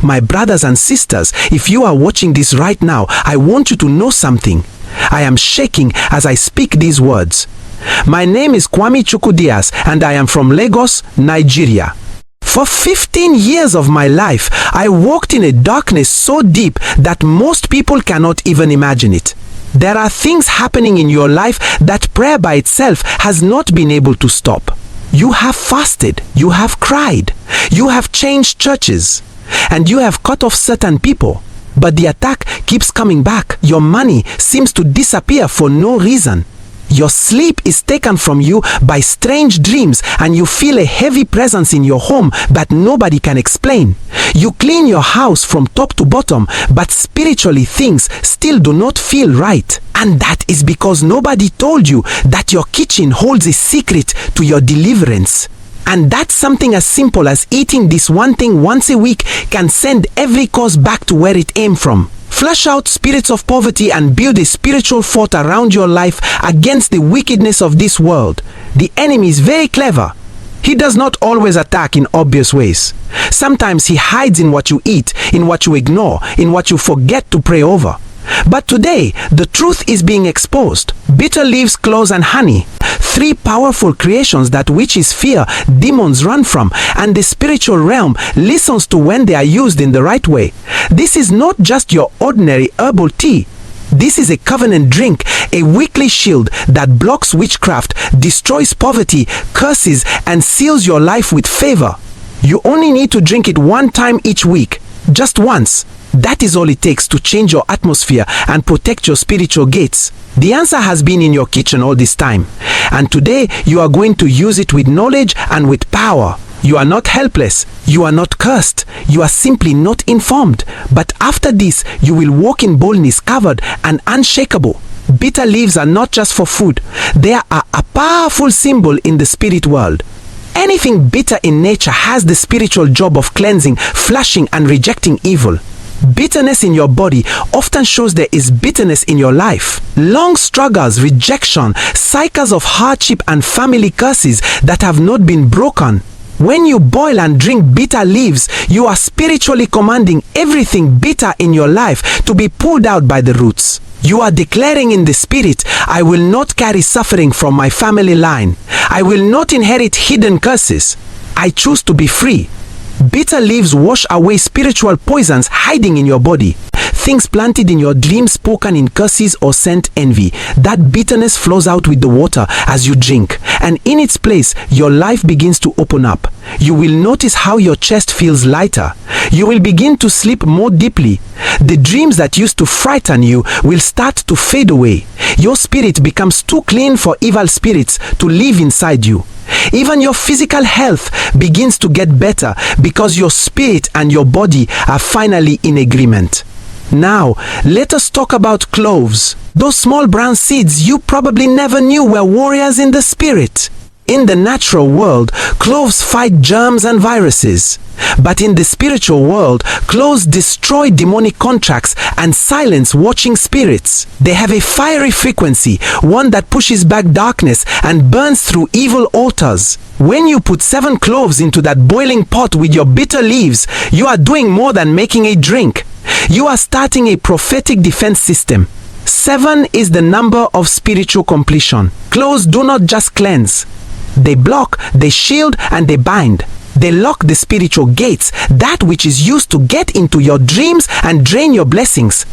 My brothers and sisters, if you are watching this right now, I want you to know something. I am shaking as I speak these words. My name is Kwame Chukwudias and I am from Lagos, Nigeria. For 15 years of my life, I walked in a darkness so deep that most people cannot even imagine it. There are things happening in your life that prayer by itself has not been able to stop. You have fasted, you have cried, you have changed churches, and you have cut off certain people. But the attack keeps coming back. Your money seems to disappear for no reason. Your sleep is taken from you by strange dreams and you feel a heavy presence in your home that nobody can explain. You clean your house from top to bottom, but spiritually things still do not feel right. And that is because nobody told you that your kitchen holds a secret to your deliverance. And that something as simple as eating this one thing once a week can send every cause back to where it came from. Flush out spirits of poverty and build a spiritual fort around your life against the wickedness of this world. The enemy is very clever. He does not always attack in obvious ways. Sometimes he hides in what you eat, in what you ignore, in what you forget to pray over. But today, the truth is being exposed. Bitter leaves, cloves, and honey. 3 powerful creations that witches fear, demons run from, and the spiritual realm listens to when they are used in the right way. This is not just your ordinary herbal tea. This is a covenant drink, a weekly shield that blocks witchcraft, destroys poverty, curses, and seals your life with favor. You only need to drink it 1 time each week, just once. That is all it takes to change your atmosphere and protect your spiritual gates. The answer has been in your kitchen all this time. And today, you are going to use it with knowledge and with power. You are not helpless. You are not cursed. You are simply not informed. But after this, you will walk in boldness, covered and unshakable. Bitter leaves are not just for food. They are a powerful symbol in the spirit world. Anything bitter in nature has the spiritual job of cleansing, flushing, and rejecting evil. Bitterness in your body often shows there is bitterness in your life. Long struggles, rejection, cycles of hardship, and family curses that have not been broken. When you boil and drink bitter leaves, you are spiritually commanding everything bitter in your life to be pulled out by the roots. You are declaring in the spirit, I will not carry suffering from my family line. I will not inherit hidden curses. I choose to be free. Bitter leaves wash away spiritual poisons hiding in your body. Things planted in your dreams, spoken in curses or sent envy. That bitterness flows out with the water as you drink. And in its place, your life begins to open up. You will notice how your chest feels lighter. You will begin to sleep more deeply. The dreams that used to frighten you will start to fade away. Your spirit becomes too clean for evil spirits to live inside you. Even your physical health begins to get better because your spirit and your body are finally in agreement. Now, let us talk about cloves. Those small brown seeds you probably never knew were warriors in the spirit. In the natural world, cloves fight germs and viruses. But in the spiritual world, cloves destroy demonic contracts and silence watching spirits. They have a fiery frequency, one that pushes back darkness and burns through evil altars. When you put 7 cloves into that boiling pot with your bitter leaves, you are doing more than making a drink. You are starting a prophetic defense system. 7 is the number of spiritual completion. Cloves do not just cleanse. They block, they shield, and they bind. They lock the spiritual gates, that which is used to get into your dreams and drain your blessings.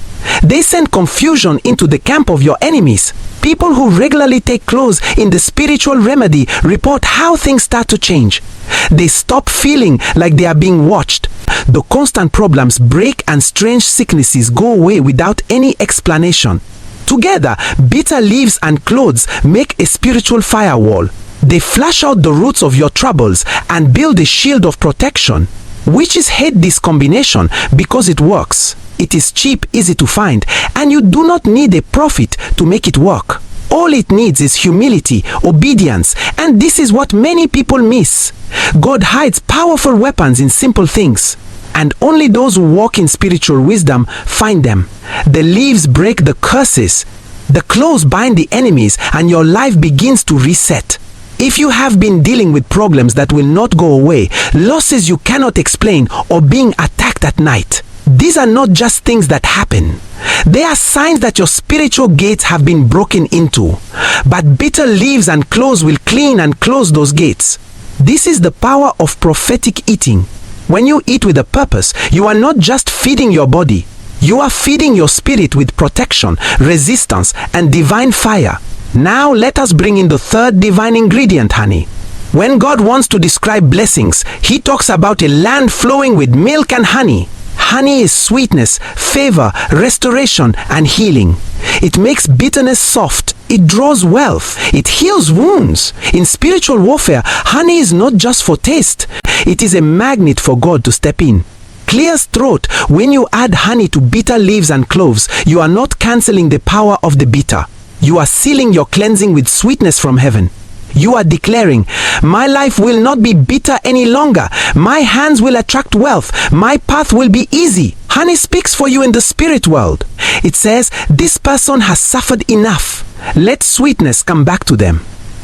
They send confusion into the camp of your enemies. People who regularly take cloves in the spiritual remedy report how things start to change. They stop feeling like they are being watched. The constant problems break and strange sicknesses go away without any explanation. Together, bitter leaves and cloves make a spiritual firewall. They flush out the roots of your troubles and build a shield of protection. Witches hate this combination because it works. It is cheap, easy to find, and you do not need a prophet to make it work. All it needs is humility, obedience, and this is what many people miss. God hides powerful weapons in simple things, and only those who walk in spiritual wisdom find them. The leaves break the curses. The cloves bind the enemies, and your life begins to reset. If you have been dealing with problems that will not go away, losses you cannot explain, or being attacked at night, these are not just things that happen. They are signs that your spiritual gates have been broken into. But bitter leaves and cloves will clean and close those gates. This is the power of prophetic eating. When you eat with a purpose, you are not just feeding your body. You are feeding your spirit with protection, resistance, and divine fire. Now let us bring in the third divine ingredient, honey. When God wants to describe blessings, He talks about a land flowing with milk and honey. Honey is sweetness, favor, restoration, and healing. It makes bitterness soft. It draws wealth. It heals wounds. In spiritual warfare, honey is not just for taste. It is a magnet for God to step in. Clears throat. When you add honey to bitter leaves and cloves, you are not canceling the power of the bitter. You are sealing your cleansing with sweetness from heaven. You are declaring, my life will not be bitter any longer. My hands will attract wealth. My path will be easy. Honey speaks for you in the spirit world. It says, this person has suffered enough. Let sweetness come back to them.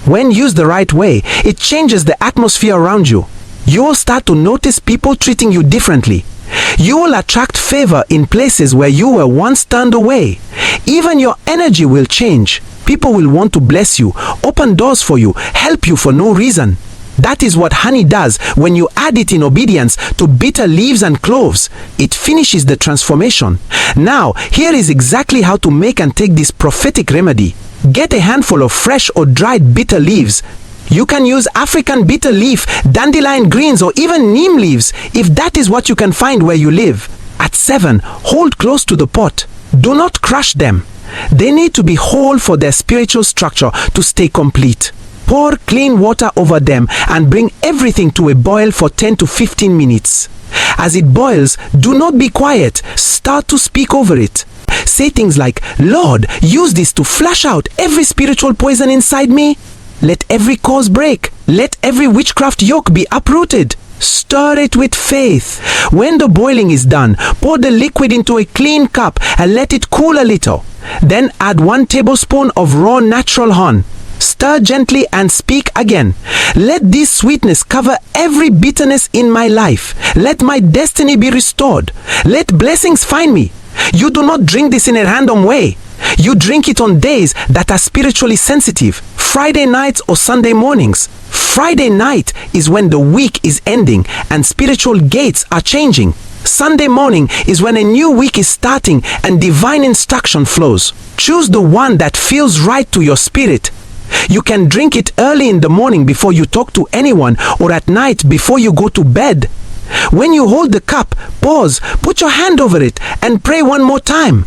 When used the right way, it changes the atmosphere around you. You will start to notice people treating you differently. You will attract favor in places where you were once turned away. Even your energy will change. People will want to bless you, open doors for you, help you for no reason. That is what honey does when you add it in obedience to bitter leaves and cloves. It finishes the transformation. Now, here is exactly how to make and take this prophetic remedy. Get a handful of fresh or dried bitter leaves. You can use African bitter leaf, dandelion greens, or even neem leaves if that is what you can find where you live. At 7, hold close to the pot. Do not crush them. They need to be whole for their spiritual structure to stay complete. Pour clean water over them and bring everything to a boil for 10 to 15 minutes. As it boils, do not be quiet. Start to speak over it. Say things like, Lord, use this to flush out every spiritual poison inside me. Let every cause break. Let every witchcraft yoke be uprooted. Stir it with faith. When the boiling is done, pour the liquid into a clean cup and let it cool a little. Then add 1 tablespoon of raw natural honey. Stir gently and speak again. Let this sweetness cover every bitterness in my life. Let my destiny be restored. Let blessings find me. You do not drink this in a random way. You drink it on days that are spiritually sensitive, Friday nights or Sunday mornings. Friday night is when the week is ending and spiritual gates are changing. Sunday morning is when a new week is starting and divine instruction flows. Choose the one that feels right to your spirit. You can drink it early in the morning before you talk to anyone, or at night before you go to bed. When you hold the cup, pause, put your hand over it, and pray one more time.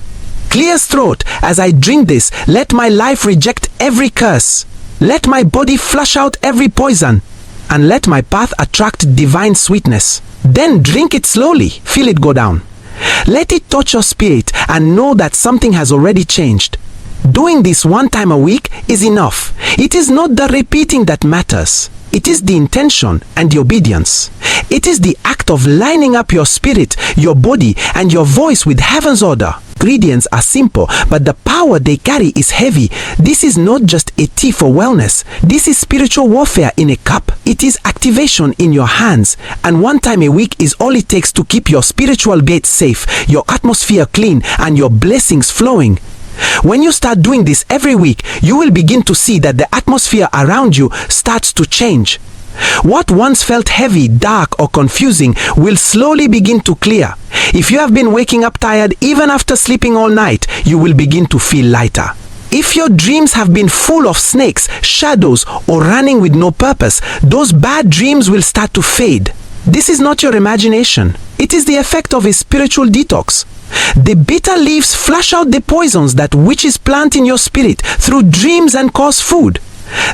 Clear throat. As I drink this, let my life reject every curse. Let my body flush out every poison. And let my path attract divine sweetness. Then drink it slowly. Feel it go down. Let it touch your spirit and know that something has already changed. Doing this 1 time a week is enough. It is not the repeating that matters. It is the intention and the obedience. It is the act of lining up your spirit, your body, and your voice with heaven's order. Ingredients are simple, but the power they carry is heavy. This is not just a tea for wellness. This is spiritual warfare in a cup. It is activation in your hands. And 1 time a week is all it takes to keep your spiritual gates safe, your atmosphere clean, and your blessings flowing. When you start doing this every week, you will begin to see that the atmosphere around you starts to change. What once felt heavy, dark, or confusing will slowly begin to clear. If you have been waking up tired even after sleeping all night, you will begin to feel lighter. If your dreams have been full of snakes, shadows, or running with no purpose, those bad dreams will start to fade. This is not your imagination. It is the effect of a spiritual detox. The bitter leaves flush out the poisons that witches plant in your spirit through dreams and cause food.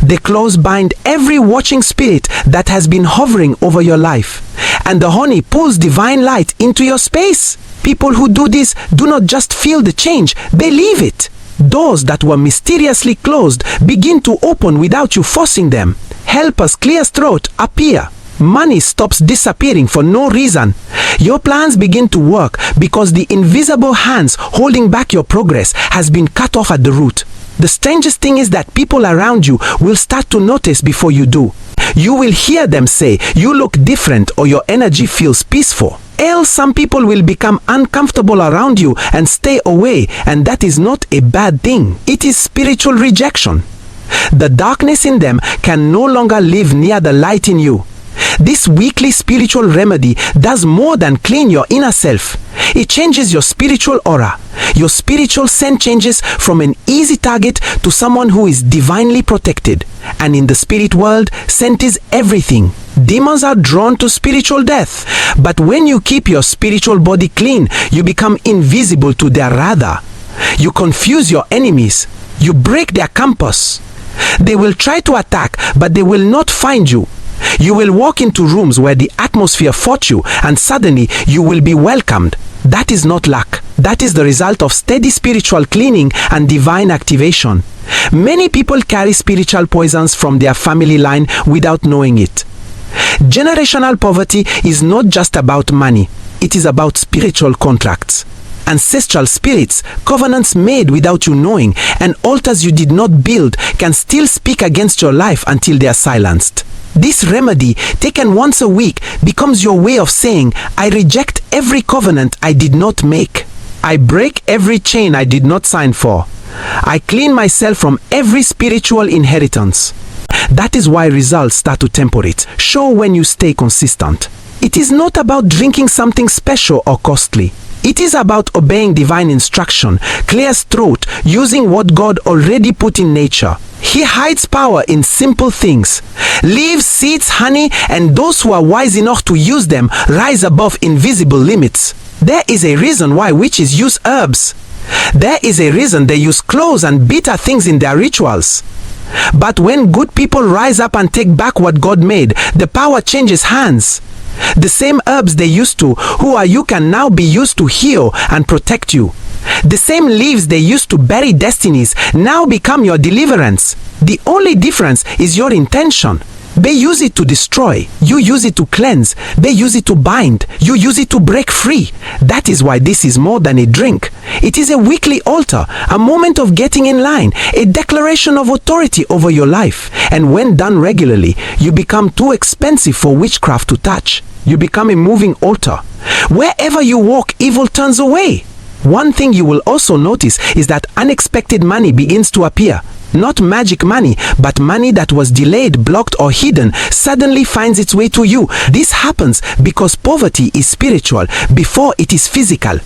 The cloves bind every watching spirit that has been hovering over your life. And the honey pulls divine light into your space. People who do this do not just feel the change, they live it. Doors that were mysteriously closed begin to open without you forcing them. Helpers clear throat appear. Money stops disappearing for no reason. Your plans begin to work because the invisible hands holding back your progress has been cut off at the root. The strangest thing is that people around you will start to notice before you do. You will hear them say, "You look different," or "Your energy feels peaceful." Else some people will become uncomfortable around you and stay away, and that is not a bad thing. It is spiritual rejection. The darkness in them can no longer live near the light in you. This weekly spiritual remedy does more than clean your inner self. It changes your spiritual aura. Your spiritual scent changes from an easy target to someone who is divinely protected. And in the spirit world, scent is everything. Demons are drawn to spiritual death. But when you keep your spiritual body clean, you become invisible to their radar. You confuse your enemies. You break their compass. They will try to attack, but they will not find you. You will walk into rooms where the atmosphere fought you, and suddenly you will be welcomed. That is not luck. That is the result of steady spiritual cleaning and divine activation. Many people carry spiritual poisons from their family line without knowing it. Generational poverty is not just about money. It is about spiritual contracts. Ancestral spirits, covenants made without you knowing, and altars you did not build can still speak against your life until they are silenced. This remedy, taken once a week, becomes your way of saying, "I reject every covenant I did not make. I break every chain I did not sign for. I clean myself from every spiritual inheritance." That is why results start to temperate. Show when you stay consistent. It is not about drinking something special or costly. It is about obeying divine instruction, clear throat, using what God already put in nature. He hides power in simple things. Leaves, seeds, honey, and those who are wise enough to use them rise above invisible limits. There is a reason why witches use herbs. There is a reason they use cloves and bitter things in their rituals. But when good people rise up and take back what God made, the power changes hands. The same herbs they used to, who are you, can now be used to heal and protect you. The same leaves they used to bury destinies now become your deliverance. The only difference is your intention. They use it to destroy. You use it to cleanse. They use it to bind. You use it to break free. That is why this is more than a drink. It is a weekly altar, a moment of getting in line, a declaration of authority over your life. And when done regularly, you become too expensive for witchcraft to touch. You become a moving altar. Wherever you walk, evil turns away. One thing you will also notice is that unexpected money begins to appear. Not magic money, but money that was delayed, blocked, or hidden suddenly finds its way to you. This happens because poverty is spiritual before it is physical.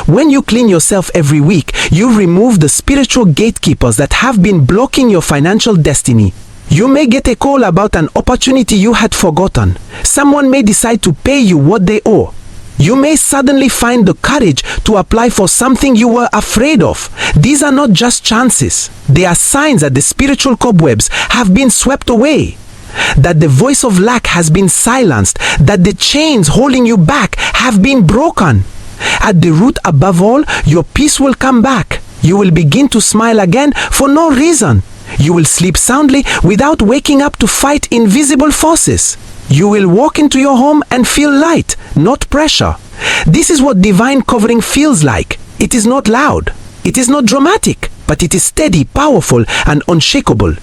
When you clean yourself every week, you remove the spiritual gatekeepers that have been blocking your financial destiny. You may get a call about an opportunity you had forgotten. Someone may decide to pay you what they owe. You may suddenly find the courage to apply for something you were afraid of. These are not just chances. They are signs that the spiritual cobwebs have been swept away, that the voice of lack has been silenced, that the chains holding you back have been broken. At the root, above all, your peace will come back. You will begin to smile again for no reason. You will sleep soundly without waking up to fight invisible forces. You will walk into your home and feel light, not pressure. This is what divine covering feels like. It is not loud. It is not dramatic, but it is steady, powerful, and unshakable.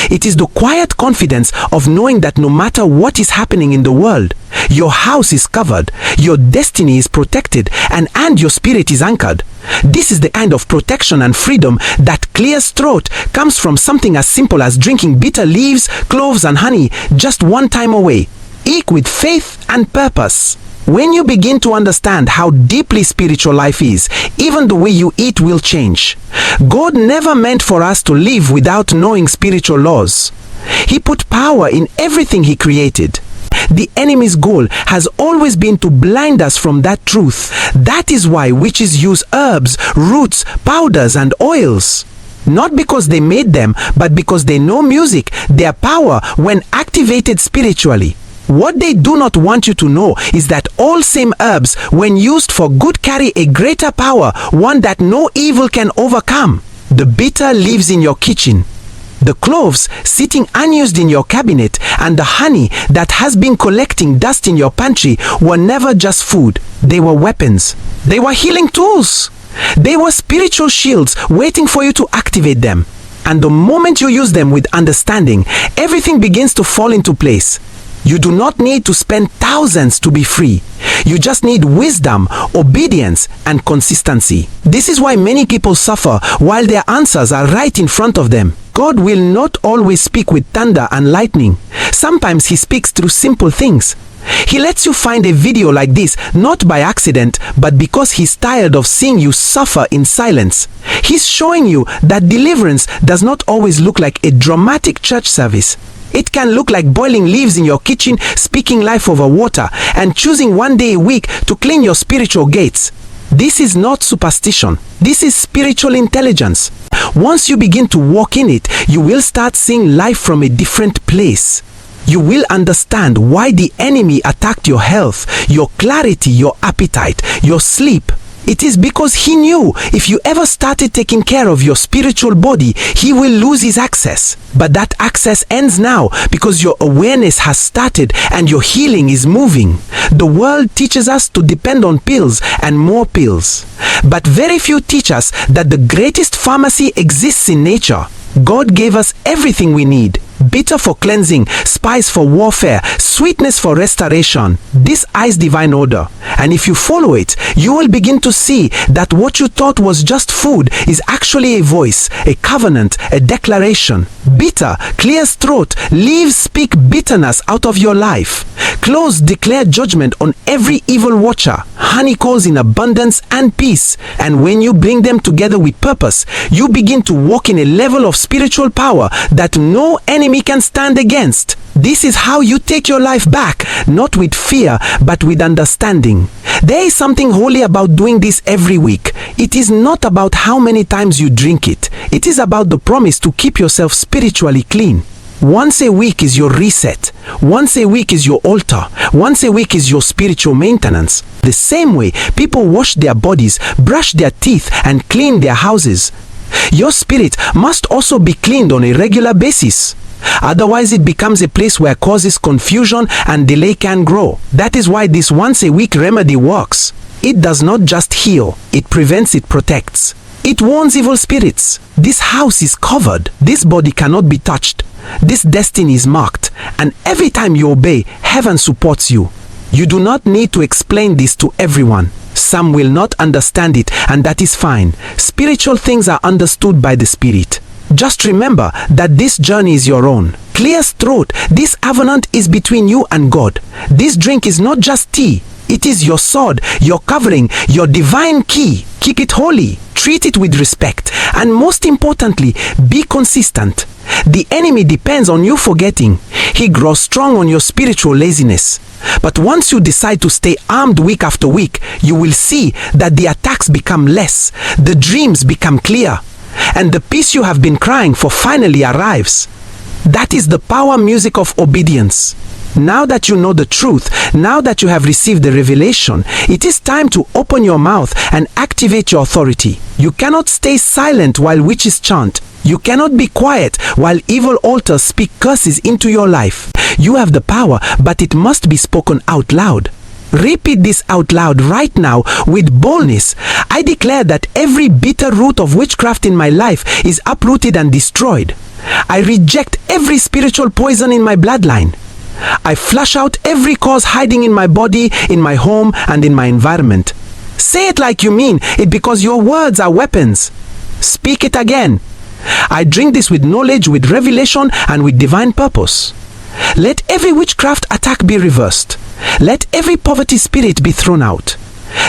It is the quiet confidence of knowing that no matter what is happening in the world, your house is covered, your destiny is protected, and your spirit is anchored. This is the kind of protection and freedom that clears throat comes from something as simple as drinking bitter leaves, cloves, and honey just one time away. Eat with faith and purpose. When you begin to understand how deeply spiritual life is, even the way you eat will change. God never meant for us to live without knowing spiritual laws. He put power in everything He created. The enemy's goal has always been to blind us from that truth. That is why witches use herbs, roots, powders, and oils. Not because they made them, but because they know music, their power when activated spiritually. What they do not want you to know is that all same herbs, when used for good, carry a greater power, one that no evil can overcome. The bitter lives in your kitchen. The cloves sitting unused in your cabinet, and the honey that has been collecting dust in your pantry were never just food. They were weapons. They were healing tools. They were spiritual shields waiting for you to activate them. And the moment you use them with understanding, everything begins to fall into place. You do not need to spend thousands to be free. You just need wisdom, obedience, and consistency. This is why many people suffer while their answers are right in front of them. God will not always speak with thunder and lightning. Sometimes He speaks through simple things. He lets you find a video like this, not by accident, but because He's tired of seeing you suffer in silence. He's showing you that deliverance does not always look like a dramatic church service. It can look like boiling leaves in your kitchen, speaking life over water, and choosing one day a week to clean your spiritual gates. This is not superstition. This is spiritual intelligence. Once you begin to walk in it, you will start seeing life from a different place. You will understand why the enemy attacked your health, your clarity, your appetite, your sleep. It is because he knew if you ever started taking care of your spiritual body, he will lose his access. But that access ends now because your awareness has started and your healing is moving. The world teaches us to depend on pills and more pills. But very few teach us that the greatest pharmacy exists in nature. God gave us everything we need. Bitter for cleansing, spice for warfare, sweetness for restoration. This is divine order. And if you follow it, you will begin to see that what you thought was just food is actually a voice, a covenant, a declaration. Bitter clears throat. Leaves speak bitterness out of your life. Close declare judgment on every evil watcher. Honey calls in abundance and peace. And when you bring them together with purpose, you begin to walk in a level of spiritual power that no enemy can stand against. This is how you take your life back, not with fear, but with understanding. There is something holy about doing this every week. It is not about how many times you drink it. It is about the promise to keep yourself spiritually clean. Once a week is your reset. Once a week is your altar. Once a week is your spiritual maintenance. The same way people wash their bodies, brush their teeth, and clean their houses. Your spirit must also be cleaned on a regular basis. Otherwise, it becomes a place where causes confusion and delay can grow. That is why this once a week remedy works. It does not just heal, it prevents, it protects. It warns evil spirits. This house is covered. This body cannot be touched. This destiny is marked. And every time you obey, heaven supports you. You do not need to explain this to everyone. Some will not understand it, and that is fine. Spiritual things are understood by the Spirit. Just remember that this journey is your own. Clear throat. This covenant is between you and God. This drink is not just tea. It is your sword, your covering, your divine key. Keep it holy. Treat it with respect. And most importantly, be consistent. The enemy depends on you forgetting. He grows strong on your spiritual laziness. But once you decide to stay armed week after week, you will see that the attacks become less, the dreams become clear, and the peace you have been crying for finally arrives. That is the power music of obedience. Now that you know the truth, now that you have received the revelation, it is time to open your mouth and activate your authority. You cannot stay silent while witches chant. You cannot be quiet while evil altars speak curses into your life. You have the power, but it must be spoken out loud. Repeat this out loud right now with boldness. I declare that every bitter root of witchcraft in my life is uprooted and destroyed. I reject every spiritual poison in my bloodline. I flush out every cause hiding in my body, in my home, and in my environment. Say it like you mean it, because your words are weapons. Speak it again. I drink this with knowledge, with revelation, and with divine purpose. Let every witchcraft attack be reversed. Let every poverty spirit be thrown out.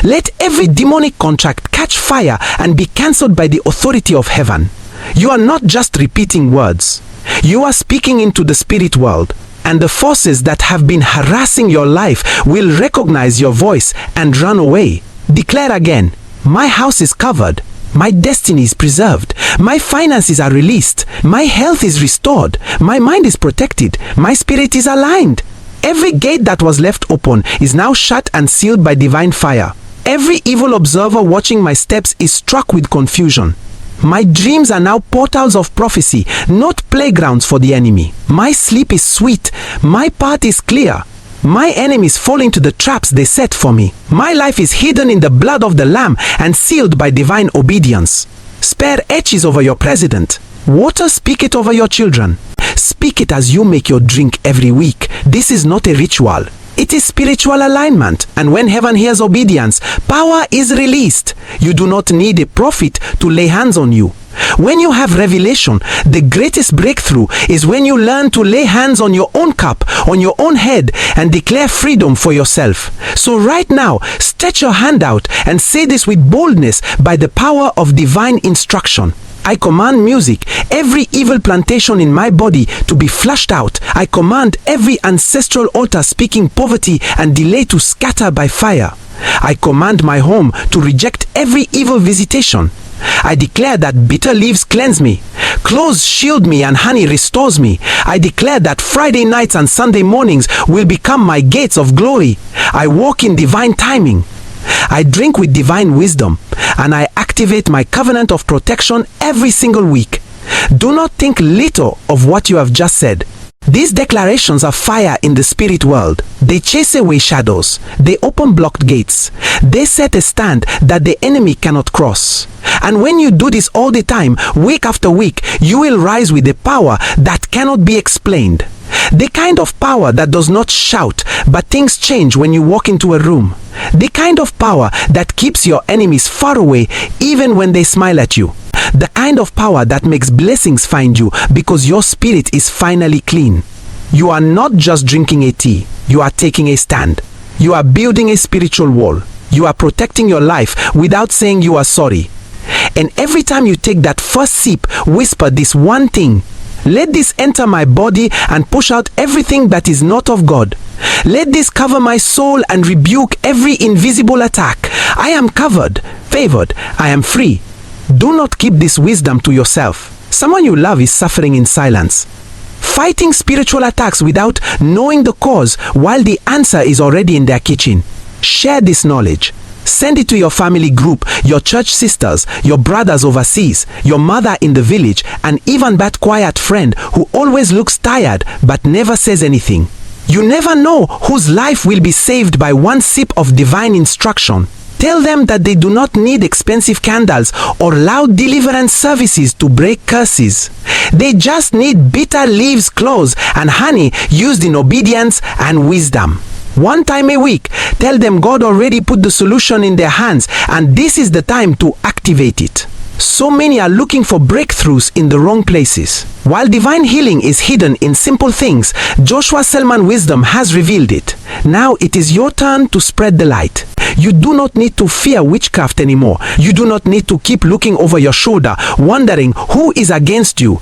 Let every demonic contract catch fire and be cancelled by the authority of heaven. You are not just repeating words. You are speaking into the spirit world. And the forces that have been harassing your life will recognize your voice and run away. Declare again, my house is covered. My destiny is preserved. My finances are released. My health is restored. My mind is protected. My spirit is aligned. Every gate that was left open is now shut and sealed by divine fire. Every evil observer watching my steps is struck with confusion. My dreams are now portals of prophecy, not playgrounds for the enemy. My sleep is sweet. My path is clear. My enemies fall into the traps they set for me. My life is hidden in the blood of the Lamb and sealed by divine obedience. Spare etches over your president. Water, speak it over your children. Speak it as you make your drink every week. This is not a ritual. It is spiritual alignment, and when heaven hears obedience, power is released. You do not need a prophet to lay hands on you. When you have revelation, the greatest breakthrough is when you learn to lay hands on your own cup, on your own head, and declare freedom for yourself. So right now, stretch your hand out and say this with boldness by the power of divine instruction. I command music, every evil plantation in my body to be flushed out. I command every ancestral altar speaking poverty and delay to scatter by fire. I command my home to reject every evil visitation. I declare that bitter leaves cleanse me, clothes shield me, and honey restores me. I declare that Friday nights and Sunday mornings will become my gates of glory. I walk in divine timing. I drink with divine wisdom, and I activate my covenant of protection every single week. Do not think little of what you have just said. These declarations are fire in the spirit world. They chase away shadows. They open blocked gates. They set a stand that the enemy cannot cross. And when you do this all the time, week after week, you will rise with a power that cannot be explained. The kind of power that does not shout, but things change when you walk into a room. The kind of power that keeps your enemies far away even when they smile at you. The kind of power that makes blessings find you because your spirit is finally clean. You are not just drinking a tea, you are taking a stand. You are building a spiritual wall. You are protecting your life without saying you are sorry. And every time you take that first sip, whisper this one thing: let this enter my body and push out everything that is not of God. Let this cover my soul and rebuke every invisible attack. I am covered, favored, I am free. Do not keep this wisdom to yourself. Someone you love is suffering in silence, fighting spiritual attacks without knowing the cause, while the answer is already in their kitchen. Share this knowledge. Send it to your family group, your church sisters, your brothers overseas, your mother in the village, and even that quiet friend who always looks tired but never says anything. You never know whose life will be saved by one sip of divine instruction. Tell them that they do not need expensive candles or loud deliverance services to break curses. They just need bitter leaves, cloves, and honey used in obedience and wisdom. One time a week, tell them God already put the solution in their hands, and this is the time to activate it. So many are looking for breakthroughs in the wrong places. While divine healing is hidden in simple things, Joshua Selman wisdom has revealed it. Now it is your turn to spread the light. You do not need to fear witchcraft anymore. You do not need to keep looking over your shoulder, wondering who is against you.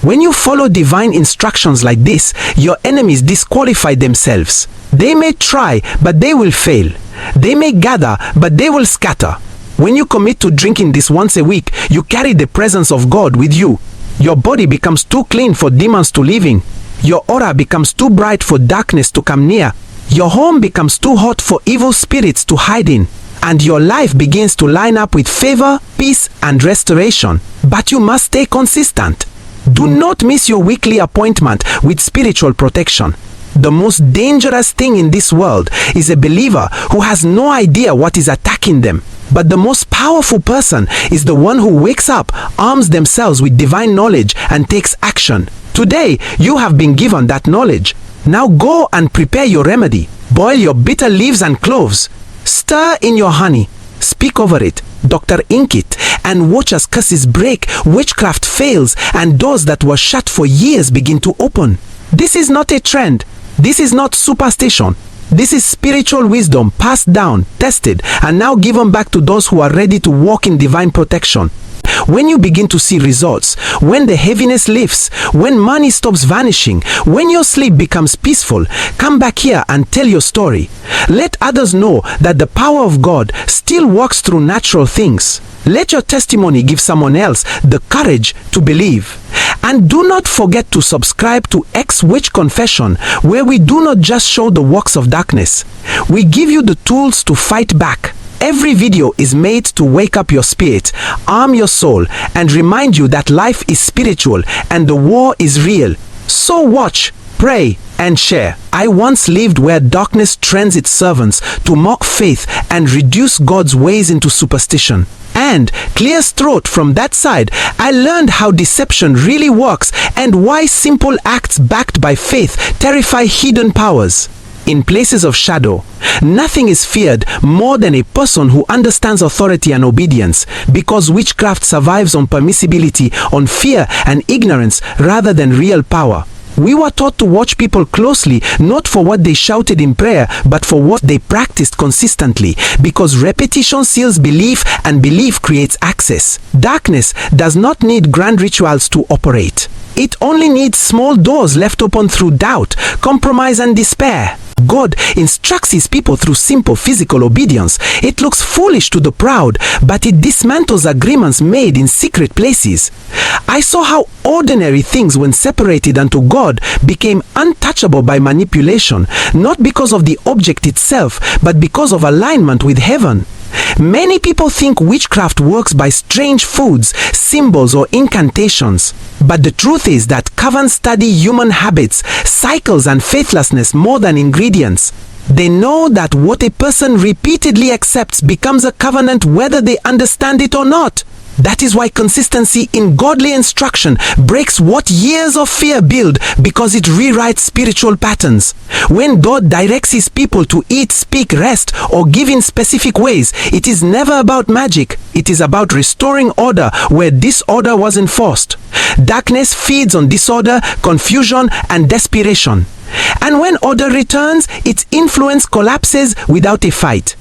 When you follow divine instructions like this, your enemies disqualify themselves. They may try, but they will fail. They may gather, but they will scatter. When you commit to drinking this once a week, you carry the presence of God with you. Your body becomes too clean for demons to live in. Your aura becomes too bright for darkness to come near. Your home becomes too hot for evil spirits to hide in. And your life begins to line up with favor, peace, and restoration. But you must stay consistent. Do not miss your weekly appointment with spiritual protection. The most dangerous thing in this world is a believer who has no idea what is attacking them. But the most powerful person is the one who wakes up, arms themselves with divine knowledge, and takes action. Today, you have been given that knowledge. Now go and prepare your remedy. Boil your bitter leaves and cloves. Stir in your honey. Speak over it. Dr. Ink it, and watch as curses break, witchcraft fails, and doors that were shut for years begin to open. This is not a trend. This is not superstition. This is spiritual wisdom passed down, tested, and now given back to those who are ready to walk in divine protection. When you begin to see results, when the heaviness lifts, when money stops vanishing, when your sleep becomes peaceful, come back here and tell your story. Let others know that the power of God still works through natural things. Let your testimony give someone else the courage to believe. And do not forget to subscribe to X Witch Confession, where we do not just show the works of darkness. We give you the tools to fight back. Every video is made to wake up your spirit, arm your soul, and remind you that life is spiritual and the war is real. So watch, pray, and share. I once lived where darkness trains its servants to mock faith and reduce God's ways into superstition. And, clear throat from that side, I learned how deception really works and why simple acts backed by faith terrify hidden powers. In places of shadow, nothing is feared more than a person who understands authority and obedience, because witchcraft survives on permissibility, on fear and ignorance rather than real power. We were taught to watch people closely, not for what they shouted in prayer, but for what they practiced consistently, because repetition seals belief and belief creates access. Darkness does not need grand rituals to operate. It only needs small doors left open through doubt, compromise and despair. God instructs his people through simple physical obedience. It looks foolish to the proud, but it dismantles agreements made in secret places. I saw how ordinary things, when separated unto God, became untouchable by manipulation, not because of the object itself, but because of alignment with heaven. Many people think witchcraft works by strange foods, symbols, or incantations. But the truth is that covens study human habits, cycles, and faithlessness more than ingredients. They know that what a person repeatedly accepts becomes a covenant whether they understand it or not. That is why consistency in godly instruction breaks what years of fear build, because it rewrites spiritual patterns. When God directs his people to eat, speak, rest, or give in specific ways, it is never about magic. It is about restoring order where disorder was enforced. Darkness feeds on disorder, confusion, and desperation. And when order returns, its influence collapses without a fight.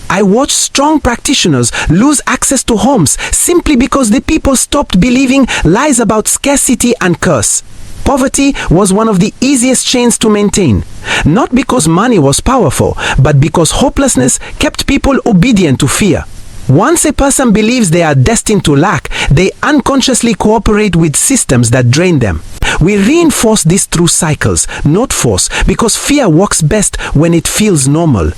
I watched strong practitioners lose access to homes simply because the people stopped believing lies about scarcity and curse. Poverty was one of the easiest chains to maintain, not because money was powerful, but because hopelessness kept people obedient to fear. Once a person believes they are destined to lack, they unconsciously cooperate with systems that drain them. We reinforce this through cycles, not force, because fear works best when it feels normal.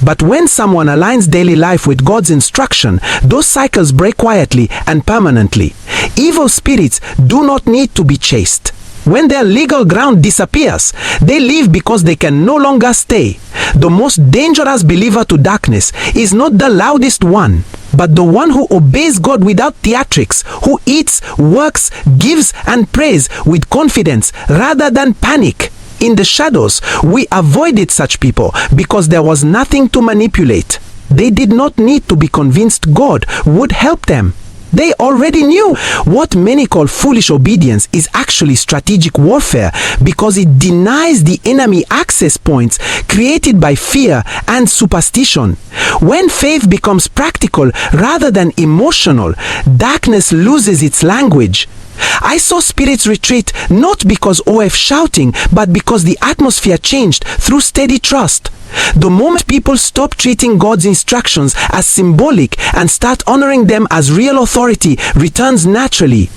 But when someone aligns daily life with God's instruction, those cycles break quietly and permanently. Evil spirits do not need to be chased. When their legal ground disappears, they leave because they can no longer stay. The most dangerous believer to darkness is not the loudest one, but the one who obeys God without theatrics, who eats, works, gives, and prays with confidence rather than panic. In the shadows, we avoided such people because there was nothing to manipulate. They did not need to be convinced God would help them. They already knew. What many call foolish obedience is actually strategic warfare, because it denies the enemy access points created by fear and superstition. When faith becomes practical rather than emotional, darkness loses its language. I saw spirits retreat not because OF shouting, but because the atmosphere changed through steady trust. The moment people stop treating God's instructions as symbolic and start honoring them as real authority, returns naturally.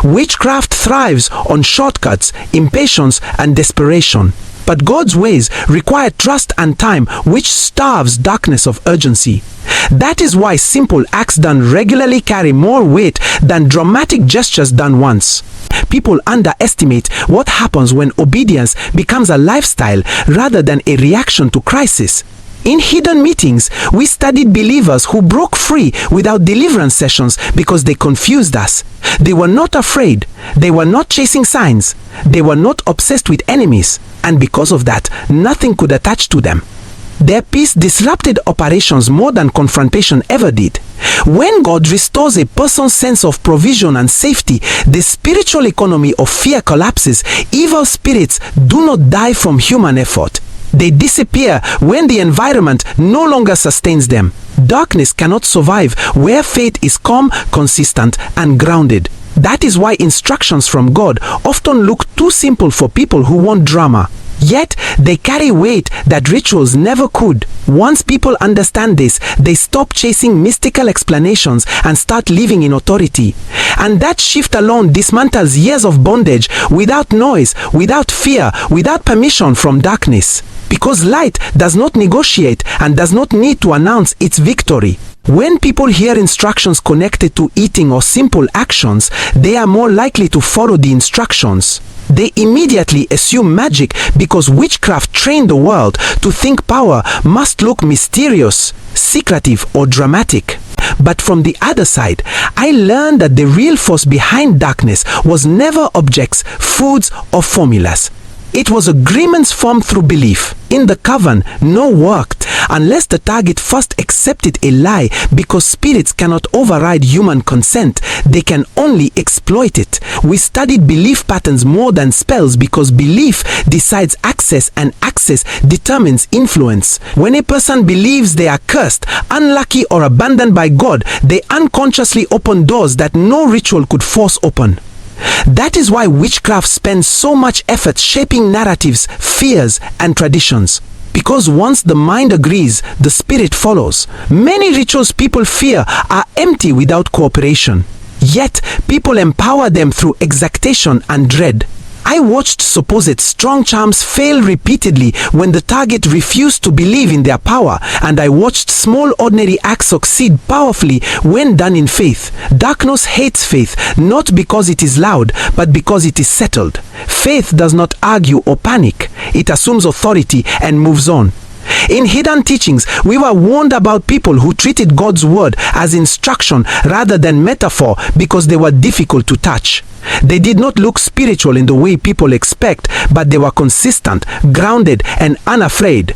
Witchcraft thrives on shortcuts, impatience, and desperation. But God's ways require trust and time, which starves darkness of urgency. That is why simple acts done regularly carry more weight than dramatic gestures done once. People underestimate what happens when obedience becomes a lifestyle rather than a reaction to crisis. In hidden meetings, we studied believers who broke free without deliverance sessions because they confused us. They were not afraid. They were not chasing signs. They were not obsessed with enemies. And because of that, nothing could attach to them. Their peace disrupted operations more than confrontation ever did. When God restores a person's sense of provision and safety, the spiritual economy of fear collapses. Evil spirits do not die from human effort. They disappear when the environment no longer sustains them. Darkness cannot survive where faith is calm, consistent, and grounded. That is why instructions from God often look too simple for people who want drama. Yet, they carry weight that rituals never could. Once people understand this, they stop chasing mystical explanations and start living in authority. And that shift alone dismantles years of bondage without noise, without fear, without permission from darkness. Because light does not negotiate and does not need to announce its victory. When people hear instructions connected to eating or simple actions, they are more likely to follow the instructions. They immediately assume magic because witchcraft trained the world to think power must look mysterious, secretive, or dramatic. But from the other side, I learned that the real force behind darkness was never objects, foods, or formulas. It was agreements formed through belief. In the coven, no worked unless the target first accepted a lie, because spirits cannot override human consent. They can only exploit it. We studied belief patterns more than spells because belief decides access and access determines influence. When a person believes they are cursed, unlucky, or abandoned by God, they unconsciously open doors that no ritual could force open. That is why witchcraft spends so much effort shaping narratives, fears, and traditions. Because once the mind agrees, the spirit follows. Many rituals people fear are empty without cooperation. Yet, people empower them through exactation and dread. I watched supposed strong charms fail repeatedly when the target refused to believe in their power, and I watched small ordinary acts succeed powerfully when done in faith. Darkness hates faith, not because it is loud, but because it is settled. Faith does not argue or panic. It assumes authority and moves on. In hidden teachings, we were warned about people who treated God's word as instruction rather than metaphor because they were difficult to touch. They did not look spiritual in the way people expect, but they were consistent, grounded, and unafraid.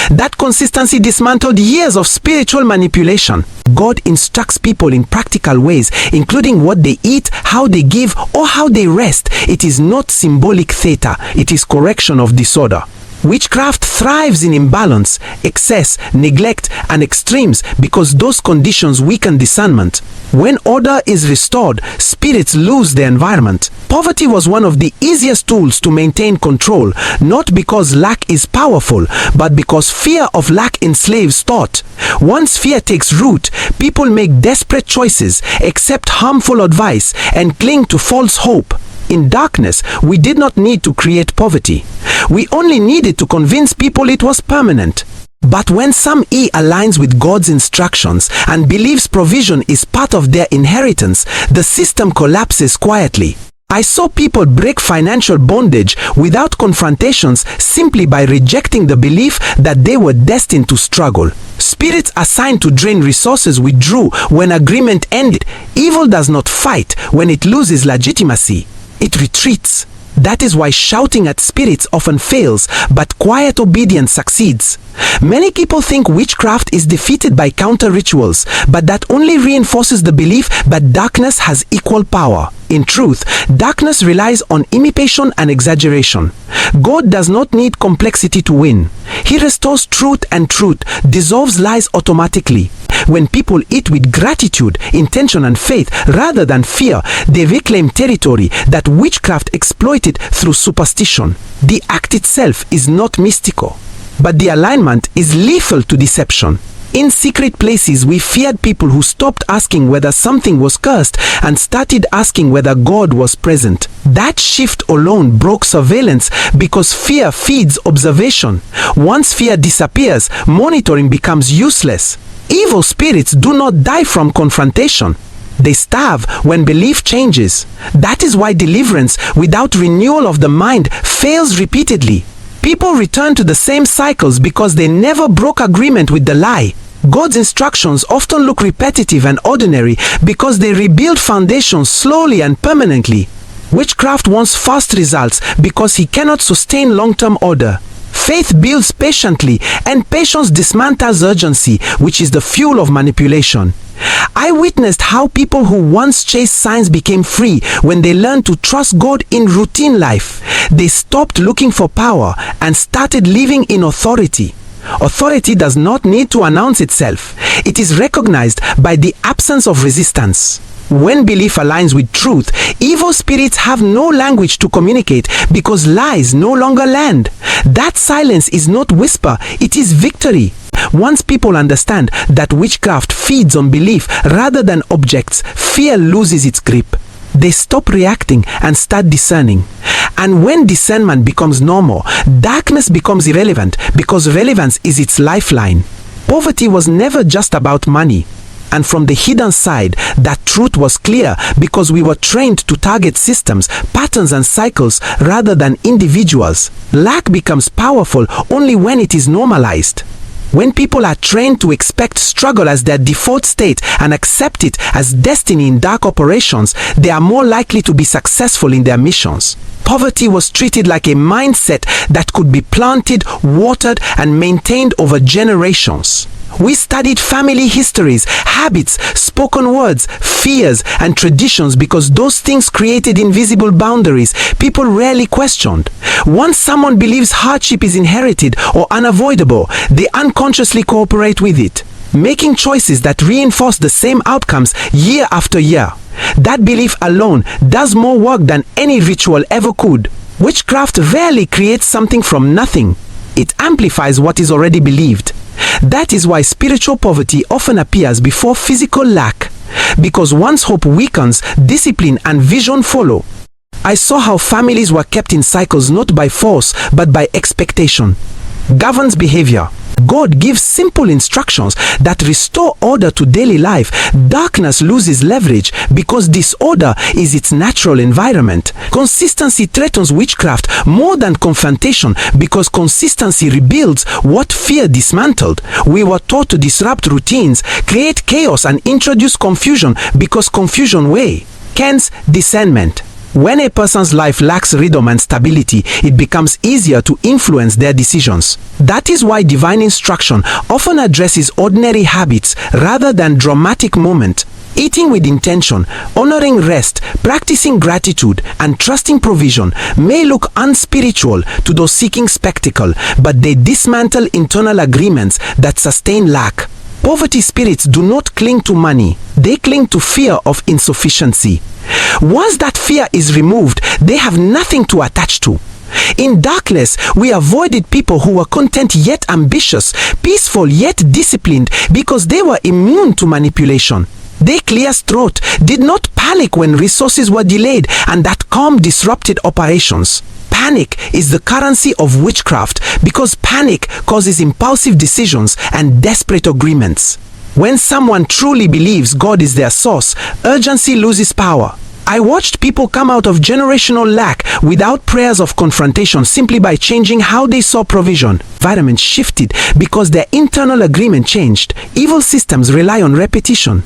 That consistency dismantled years of spiritual manipulation. God instructs people in practical ways, including what they eat, how they give, or how they rest. It is not symbolic theater, it is correction of disorder. Witchcraft thrives in imbalance, excess, neglect, and extremes because those conditions weaken discernment. When order is restored, spirits lose their environment. Poverty was one of the easiest tools to maintain control, not because lack is powerful, but because fear of lack enslaves thought. Once fear takes root, people make desperate choices, accept harmful advice, and cling to false hope. In darkness, we did not need to create poverty. We only needed to convince people it was permanent. But when some aligns with God's instructions and believes provision is part of their inheritance, the system collapses quietly. I saw people break financial bondage without confrontations simply by rejecting the belief that they were destined to struggle. Spirits assigned to drain resources withdrew when agreement ended. Evil does not fight when it loses legitimacy. It retreats. That is why shouting at spirits often fails, but quiet obedience succeeds. Many people think witchcraft is defeated by counter-rituals, but that only reinforces the belief that darkness has equal power. In truth, darkness relies on imitation and exaggeration. God does not need complexity to win. He restores truth, and truth dissolves lies automatically. When people eat with gratitude, intention, and faith rather than fear, they reclaim territory that witchcraft exploited through superstition. The act itself is not mystical, but the alignment is lethal to deception. In secret places, we feared people who stopped asking whether something was cursed and started asking whether God was present. That shift alone broke surveillance because fear feeds observation. Once fear disappears, monitoring becomes useless. Evil spirits do not die from confrontation. They starve when belief changes. That is why deliverance without renewal of the mind fails repeatedly. People return to the same cycles because they never broke agreement with the lie. God's instructions often look repetitive and ordinary because they rebuild foundations slowly and permanently. Witchcraft wants fast results because he cannot sustain long-term order. Faith builds patiently, and patience dismantles urgency, which is the fuel of manipulation. I witnessed how people who once chased signs became free when they learned to trust God in routine life. They stopped looking for power and started living in authority. Authority does not need to announce itself. It is recognized by the absence of resistance. When belief aligns with truth, evil spirits have no language to communicate because lies no longer land. That silence is not whisper, it is victory. Once people understand that witchcraft feeds on belief rather than objects, fear loses its grip. They stop reacting and start discerning. And when discernment becomes normal, darkness becomes irrelevant because relevance is its lifeline. Poverty was never just about money. And from the hidden side, that truth was clear because we were trained to target systems, patterns and cycles rather than individuals. Lack becomes powerful only when it is normalized. When people are trained to expect struggle as their default state and accept it as destiny in dark operations, they are more likely to be successful in their missions. Poverty was treated like a mindset that could be planted, watered, and maintained over generations. We studied family histories, habits, spoken words, fears, and traditions because those things created invisible boundaries people rarely questioned. Once someone believes hardship is inherited or unavoidable, they unconsciously cooperate with it, making choices that reinforce the same outcomes year after year. That belief alone does more work than any ritual ever could. Witchcraft rarely creates something from nothing. It amplifies what is already believed. That is why spiritual poverty often appears before physical lack, because once hope weakens, discipline and vision follow. I saw how families were kept in cycles not by force but by expectation. Governs behavior. God gives simple instructions that restore order to daily life. Darkness loses leverage because disorder is its natural environment. Consistency threatens witchcraft more than confrontation because consistency rebuilds what fear dismantled. We were taught to disrupt routines, create chaos and introduce confusion because confusion weighs. Hence, discernment. When a person's life lacks rhythm and stability, it becomes easier to influence their decisions. That is why divine instruction often addresses ordinary habits rather than dramatic moments. Eating with intention, honoring rest, practicing gratitude, and trusting provision may look unspiritual to those seeking spectacle, but they dismantle internal agreements that sustain lack. Poverty spirits do not cling to money, they cling to fear of insufficiency. Once that fear is removed, they have nothing to attach to. In darkness, we avoided people who were content yet ambitious, peaceful yet disciplined, because they were immune to manipulation. They cleared throat, did not panic when resources were delayed, and that calm disrupted operations. Panic is the currency of witchcraft because panic causes impulsive decisions and desperate agreements. When someone truly believes God is their source, urgency loses power. I watched people come out of generational lack without prayers of confrontation simply by changing how they saw provision. Environment shifted because their internal agreement changed. Evil systems rely on repetition.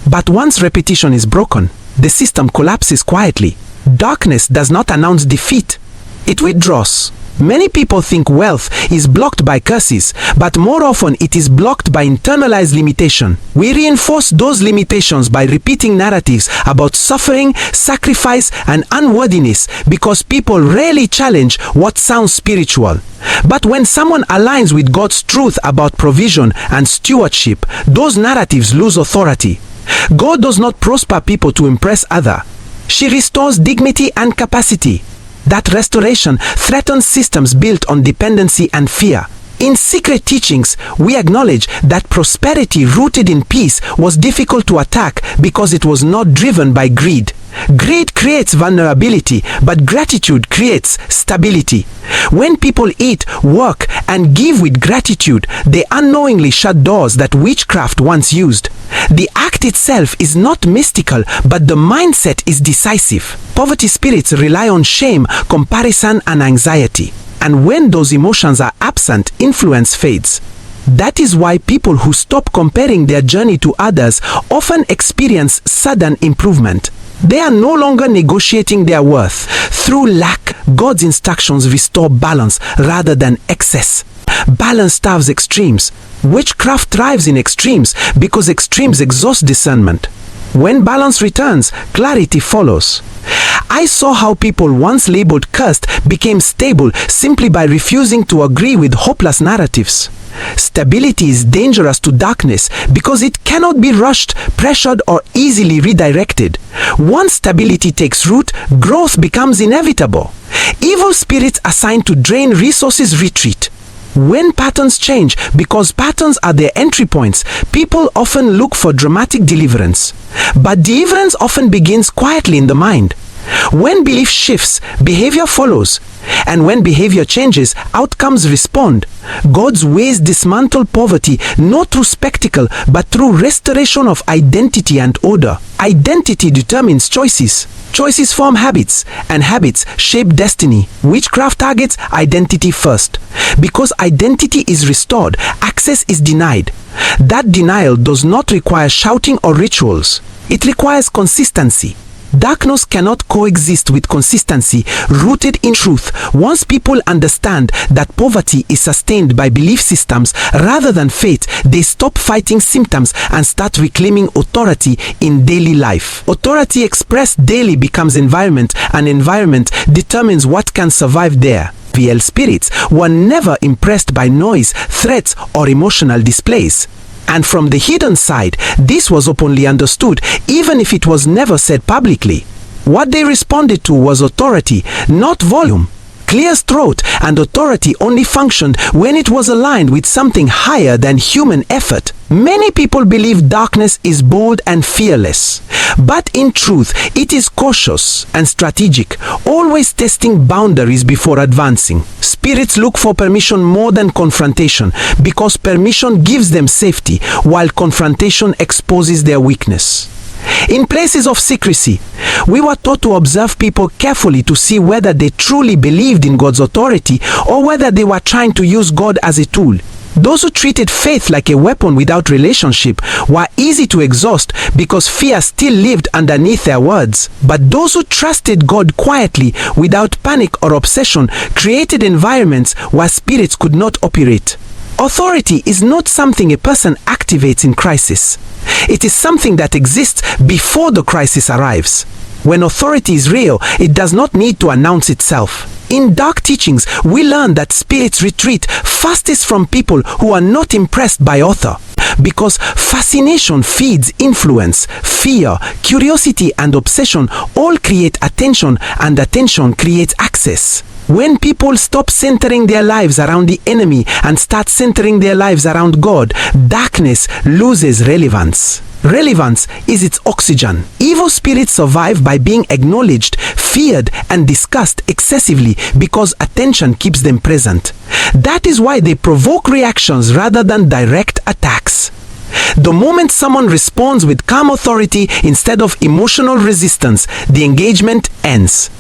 But once repetition is broken, the system collapses quietly. Darkness does not announce defeat. It withdraws. Many people think wealth is blocked by curses, but more often it is blocked by internalized limitation. We reinforce those limitations by repeating narratives about suffering, sacrifice, and unworthiness because people rarely challenge what sounds spiritual. But when someone aligns with God's truth about provision and stewardship, those narratives lose authority. God does not prosper people to impress others. She restores dignity and capacity. That restoration threatens systems built on dependency and fear. In secret teachings, we acknowledge that prosperity rooted in peace was difficult to attack because it was not driven by greed. Greed creates vulnerability, but gratitude creates stability. When people eat, work, and give with gratitude, they unknowingly shut doors that witchcraft once used. The act itself is not mystical, but the mindset is decisive. Poverty spirits rely on shame, comparison, and anxiety. And when those emotions are absent, influence fades. That is why people who stop comparing their journey to others often experience sudden improvement. They are no longer negotiating their worth. Through lack, God's instructions restore balance rather than excess. Balance starves extremes. Witchcraft thrives in extremes because extremes exhaust discernment. When balance returns, clarity follows. I saw how people once labeled cursed became stable simply by refusing to agree with hopeless narratives. Stability is dangerous to darkness because it cannot be rushed, pressured, or easily redirected. Once stability takes root, growth becomes inevitable. Evil spirits assigned to drain resources retreat. When patterns change, because patterns are their entry points, people often look for dramatic deliverance. But deliverance often begins quietly in the mind. When belief shifts, behavior follows. And when behavior changes, outcomes respond. God's ways dismantle poverty not through spectacle, but through restoration of identity and order. Identity determines choices. Choices form habits, and habits shape destiny. Witchcraft targets identity first. Because identity is restored, access is denied. That denial does not require shouting or rituals. It requires consistency. Darkness cannot coexist with consistency rooted in truth. Once people understand that poverty is sustained by belief systems rather than faith, they stop fighting symptoms and start reclaiming authority in daily life. Authority expressed daily becomes environment, and environment determines what can survive there. VL spirits were never impressed by noise, threats, or emotional displays. And from the hidden side, this was openly understood, even if it was never said publicly. What they responded to was authority, not volume. Clear throat and authority only functioned when it was aligned with something higher than human effort. Many people believe darkness is bold and fearless. But in truth, it is cautious and strategic, always testing boundaries before advancing. Spirits look for permission more than confrontation, because permission gives them safety, while confrontation exposes their weakness. In places of secrecy, we were taught to observe people carefully to see whether they truly believed in God's authority or whether they were trying to use God as a tool. Those who treated faith like a weapon without relationship were easy to exhaust because fear still lived underneath their words. But those who trusted God quietly without panic or obsession created environments where spirits could not operate. Authority is not something a person activates in crisis. It is something that exists before the crisis arrives. When authority is real, it does not need to announce itself. In dark teachings, we learn that spirits retreat fastest from people who are not impressed by author. Because fascination feeds influence, fear, curiosity, and obsession all create attention, and attention creates access. When people stop centering their lives around the enemy and start centering their lives around God, darkness loses relevance. Relevance is its oxygen. Evil spirits survive by being acknowledged, feared, and discussed excessively because attention keeps them present. That is why they provoke reactions rather than direct attacks. The moment someone responds with calm authority instead of emotional resistance, the engagement ends.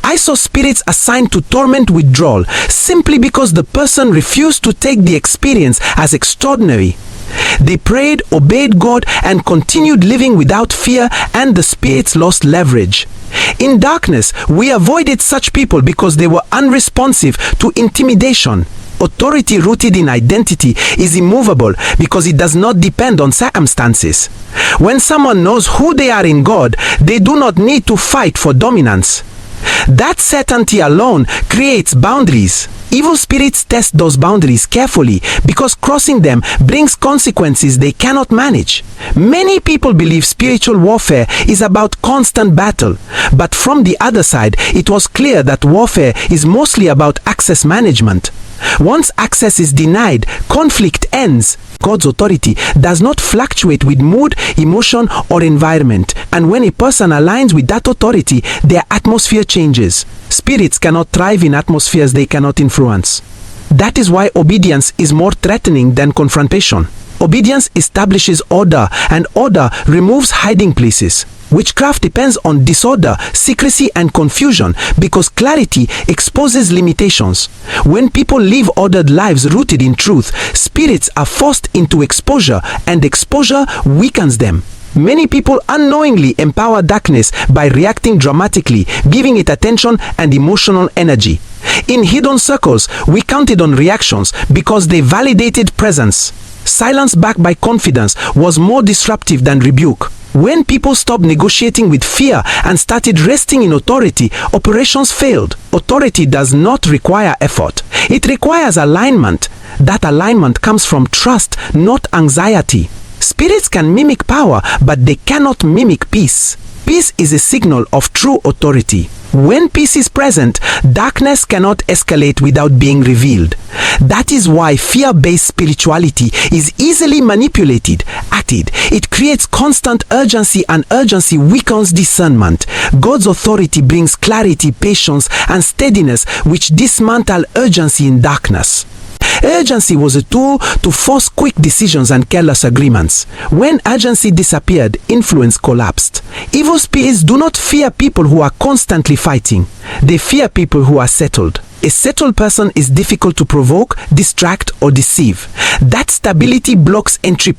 I saw spirits assigned to torment withdrawal simply because the person refused to take the experience as extraordinary. They prayed, obeyed God, and continued living without fear, and the spirits lost leverage. In darkness, we avoided such people because they were unresponsive to intimidation. Authority rooted in identity is immovable because it does not depend on circumstances. When someone knows who they are in God, they do not need to fight for dominance. That certainty alone creates boundaries. Evil spirits test those boundaries carefully because crossing them brings consequences they cannot manage. Many people believe spiritual warfare is about constant battle, but from the other side, it was clear that warfare is mostly about access management. Once access is denied, conflict ends. God's authority does not fluctuate with mood, emotion, or environment. And when a person aligns with that authority, their atmosphere changes. Spirits cannot thrive in atmospheres they cannot influence. That is why obedience is more threatening than confrontation. Obedience establishes order, and order removes hiding places. Witchcraft depends on disorder, secrecy, and confusion because clarity exposes limitations. When people live ordered lives rooted in truth, spirits are forced into exposure, and exposure weakens them. Many people unknowingly empower darkness by reacting dramatically, giving it attention and emotional energy. In hidden circles, we counted on reactions because they validated presence. Silence backed by confidence was more disruptive than rebuke. When people stopped negotiating with fear and started resting in authority, operations failed. Authority does not require effort. It requires alignment. That alignment comes from trust, not anxiety. Spirits can mimic power, but they cannot mimic peace. Peace is a signal of true authority. When peace is present, darkness cannot escalate without being revealed. That is why fear-based spirituality is easily manipulated, acted. It creates constant urgency, and urgency weakens discernment. God's authority brings clarity, patience, and steadiness, which dismantle urgency in darkness. Urgency was a tool to force quick decisions and careless agreements. When urgency disappeared, influence collapsed. Evil spirits do not fear people who are constantly fighting. They fear people who are settled. A settled person is difficult to provoke, distract, or deceive. That stability blocks entry.